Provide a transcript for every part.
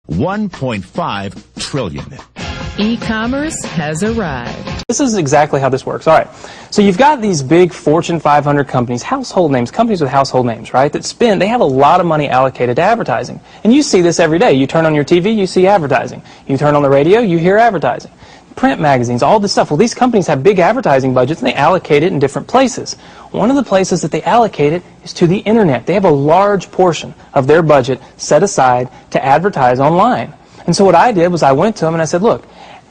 1.5 trillion. E-commerce has arrived. This is exactly how this works. All right. So you've got these big Fortune 500 companies, household names, companies with household names, right, that spend, they have a lot of money allocated to advertising. And you see this every day. You turn on your TV, you see advertising. You turn on the radio, you hear advertising. Print magazines, all this stuff. Well, these companies have big advertising budgets and they allocate it in different places. One of the places that they allocate it is to the internet. They have a large portion of their budget set aside to advertise online. And so what I did was I went to them and I said, look,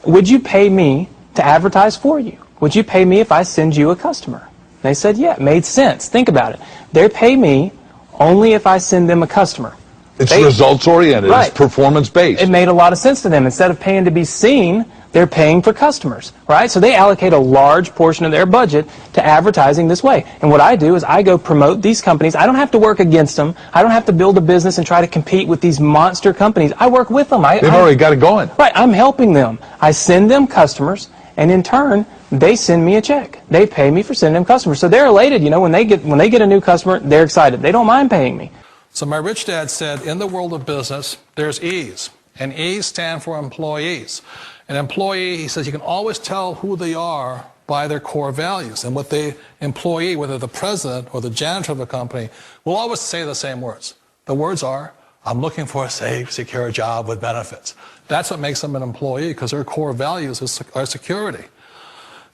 would you pay me to advertise for you? Would you pay me if I send you a customer? They said, yeah, it made sense. Think about it. They pay me only if I send them a customer. It's results-oriented. Right. It's performance-based. It made a lot of sense to them. Instead of paying to be seen, they're paying for customers, right? So they allocate a large portion of their budget to advertising this way. And what I do is I go promote these companies. I don't have to work against them. I don't have to build a business and try to compete with these monster companies. I work with them. They've already got it going. Right. I'm helping them. I send them customers, and in turn, they send me a check. They pay me for sending them customers. So they're elated. You know, when they get a new customer, they're excited. They don't mind paying me. So my rich dad said, in the world of business, there's E's. And E's stand for employees. An employee, he says, you can always tell who they are by their core values. And what the employee, whether the president or the janitor of the company, will always say the same words. The words are, I'm looking for a safe, secure job with benefits. That's what makes them an employee, because their core values are security.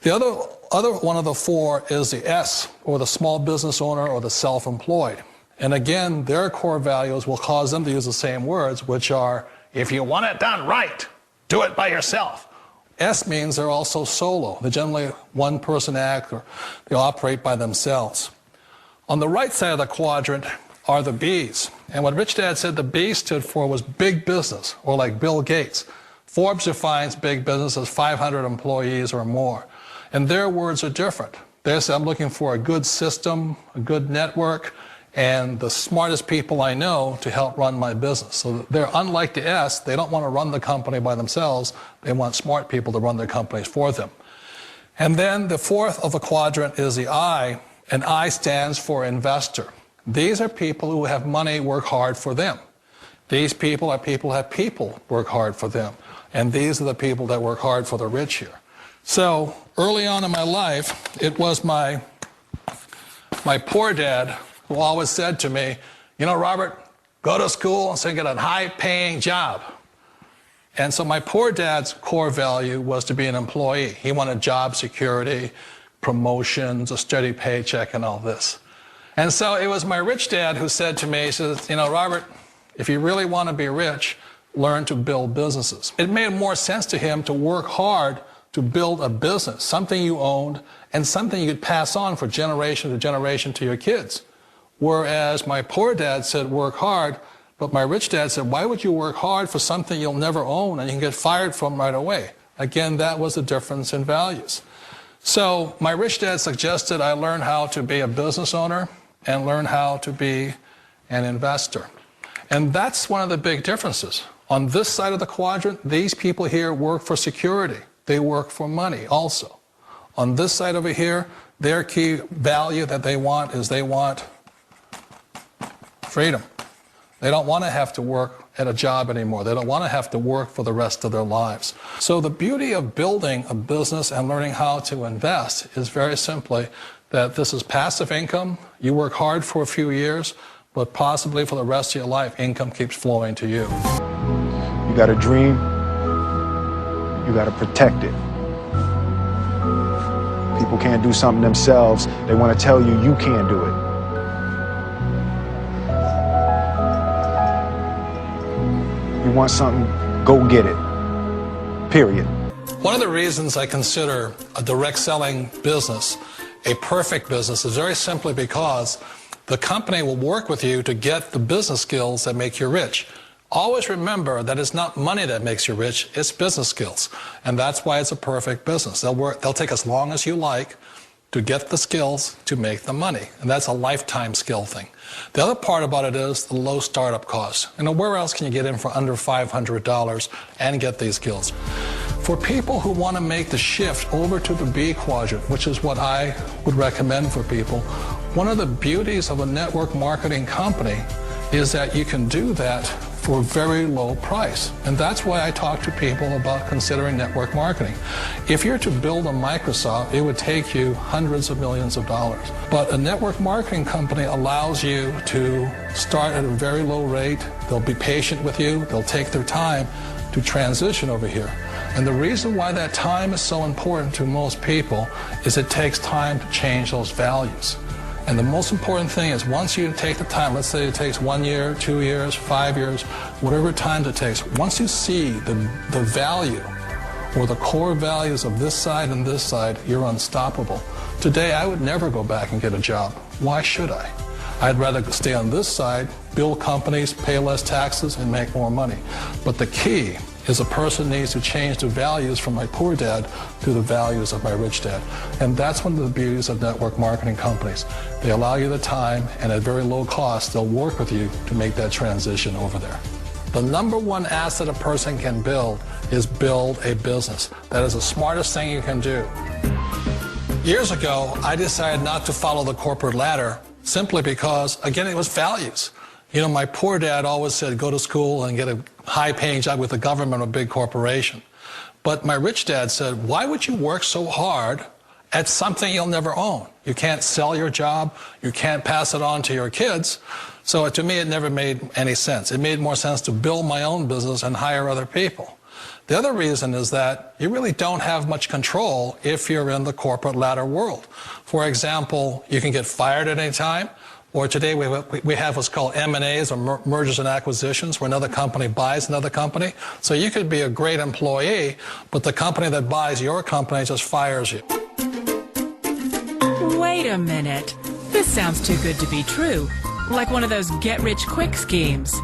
The other one of the four is the S, or the small business owner or the self-employed. And again, their core values will cause them to use the same words, which are, if you want it done right, do it by yourself. S means they're also solo. They're generally one-person act, or they operate by themselves. On the right side of the quadrant are the B's. And what Rich Dad said the B stood for was big business, or like Bill Gates. Forbes defines big business as 500 employees or more. And their words are different. They say, I'm looking for a good system, a good network, and the smartest people I know to help run my business. So they're unlike the S. They don't want to run the company by themselves. They want smart people to run their companies for them. And then the fourth of the quadrant is the I, and I stands for investor. These are people who have money work hard for them. These people are people who have people work hard for them. And these are the people that work hard for the rich here. So early on in my life, it was my poor dad who always said to me, you know, Robert, go to school and so get a high-paying job. And so my poor dad's core value was to be an employee. He wanted job security, promotions, a steady paycheck, and all this. And so it was my rich dad who said to me, he says, you know, Robert, if you really want to be rich, learn to build businesses. It made more sense to him to work hard to build a business, something you owned, and something you could pass on for generation to generation to your kids. Whereas my poor dad said, work hard, but my rich dad said, why would you work hard for something you'll never own and you can get fired from right away? Again, that was the difference in values. So my rich dad suggested I learn how to be a business owner and learn how to be an investor. And that's one of the big differences. On this side of the quadrant, these people here work for security. They work for money also. On this side over here, their key value that they want is they want freedom. They don't want to have to work at a job anymore. They don't want to have to work for the rest of their lives. So the beauty of building a business and learning how to invest is very simply that this is passive income. You work hard for a few years, but possibly for the rest of your life, income keeps flowing to you. You got a dream, you got to protect it. People can't do something themselves. They want to tell you you can't do it. You want something, go get it. Period. One of the reasons I consider a direct selling business a perfect business is very simply because the company will work with you to get the business skills that make you rich. Always remember that it's not money that makes you rich, it's business skills. And that's why it's a perfect business. They'll take as long as you like to get the skills to make the money. And that's a lifetime skill thing. The other part about it is the low startup cost. You know, where else can you get in for under $500 and get these skills? For people who want to make the shift over to the B quadrant, which is what I would recommend for people, one of the beauties of a network marketing company is that you can do that for a very low price. And that's why I talk to people about considering network marketing. If you're to build a Microsoft, it would take you hundreds of millions of dollars. But a network marketing company allows you to start at a very low rate. They'll be patient with you. They'll take their time to transition over here. And the reason why that time is so important to most people is it takes time to change those values. And the most important thing is once you take the time, let's say it takes 1 year, 2 years, 5 years, whatever time it takes, once you see the value or the core values of this side and this side, you're unstoppable. Today, I would never go back and get a job. Why should I? I'd rather stay on this side, build companies, pay less taxes, and make more money. But the key is a person needs to change the values from my poor dad to the values of my rich dad. And that's one of the beauties of network marketing companies. They allow you the time, and at very low cost, they'll work with you to make that transition over there. The number one asset a person can build is build a business. That is the smartest thing you can do. Years ago, I decided not to follow the corporate ladder simply because, again, it was values. You know, my poor dad always said, go to school and get a high-paying job with the government or a big corporation. But my rich dad said, why would you work so hard at something you'll never own? You can't sell your job. You can't pass it on to your kids. So to me, it never made any sense. It made more sense to build my own business and hire other people. The other reason is that you really don't have much control if you're in the corporate ladder world. For example, you can get fired at any time. Or today we have what's called M&As, or mergers and acquisitions, where another company buys another company. So you could be a great employee, but the company that buys your company just fires you. Wait a minute. This sounds too good to be true. Like one of those get-rich-quick schemes.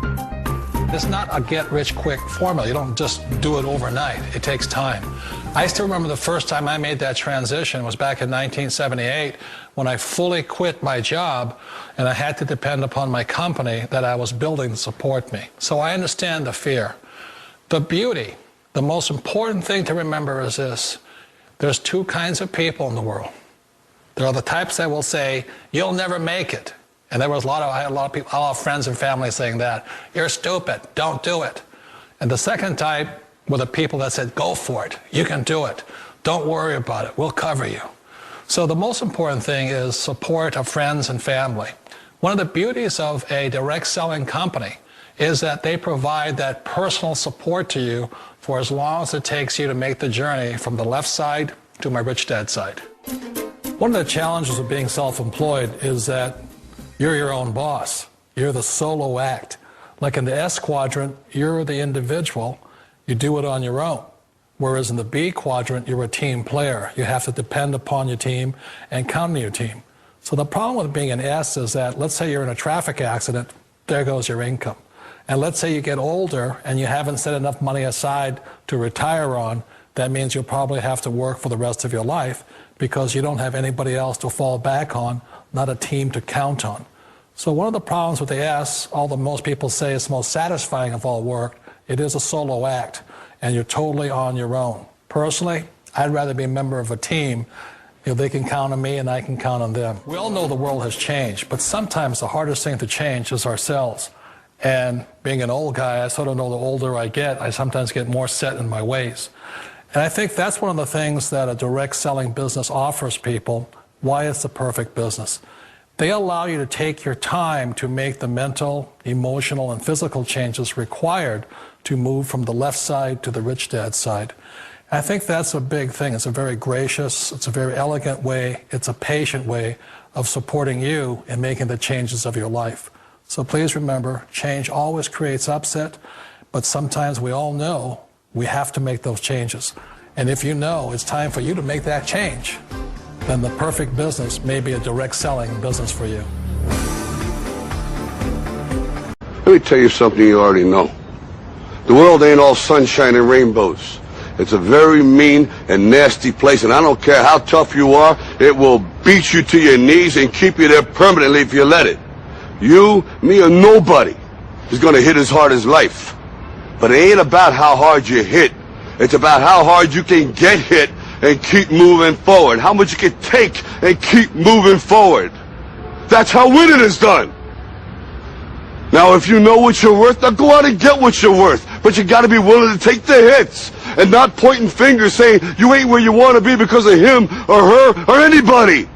It's not a get-rich-quick formula. You don't just do it overnight. It takes time. I still remember the first time I made that transition was back in 1978 when I fully quit my job and I had to depend upon my company that I was building to support me. So I understand the fear. The beauty, the most important thing to remember is this. There's two kinds of people in the world. There are the types that will say, you'll never make it. And there was I had a lot of people, a lot of friends and family saying that. You're stupid, don't do it. And the second type were the people that said, go for it, you can do it. Don't worry about it, we'll cover you. So the most important thing is support of friends and family. One of the beauties of a direct selling company is that they provide that personal support to you for as long as it takes you to make the journey from the left side to my rich dad side. One of the challenges of being self-employed is that you're your own boss. You're the solo act. Like in the S quadrant, you're the individual. You do it on your own. Whereas in the B quadrant, you're a team player. You have to depend upon your team and count on your team. So the problem with being an S is that, let's say you're in a traffic accident, there goes your income. And let's say you get older and you haven't set enough money aside to retire on, that means you'll probably have to work for the rest of your life because you don't have anybody else to fall back on, not a team to count on. So one of the problems with the S, although most people say it's the most satisfying of all work, it is a solo act, and you're totally on your own. Personally, I'd rather be a member of a team. You know, they can count on me and I can count on them. We all know the world has changed, but sometimes the hardest thing to change is ourselves. And being an old guy, I sort of know the older I get, I sometimes get more set in my ways. And I think that's one of the things that a direct selling business offers people, why it's the perfect business. They allow you to take your time to make the mental, emotional, and physical changes required to move from the left side to the rich dad side. I think that's a big thing. It's a very gracious, it's a very elegant way, it's a patient way of supporting you in making the changes of your life. So please remember, change always creates upset, but sometimes we all know we have to make those changes. And if you know it's time for you to make that change, then the perfect business may be a direct selling business for you. Let me tell you something you already know. The world ain't all sunshine and rainbows. It's a very mean and nasty place, and I don't care how tough you are, it will beat you to your knees and keep you there permanently if you let it. You, me, or nobody is gonna hit as hard as life. But it ain't about how hard you hit. It's about how hard you can get hit and keep moving forward. How much you can take and keep moving forward. That's how winning is done. Now Now, if you know what you're worth, now go out and get what you're worth. But you got to be willing to take the hits and not pointing fingers saying you ain't where you want to be because of him or her or anybody.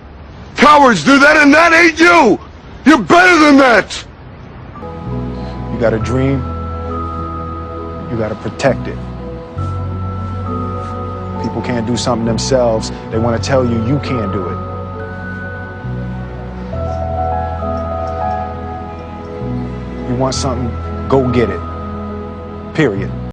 Cowards do that, and that ain't you. You're better than that. You got a dream, you got to protect it. People can't do something themselves. They want to tell you can't do it. You want something, go get it. Period.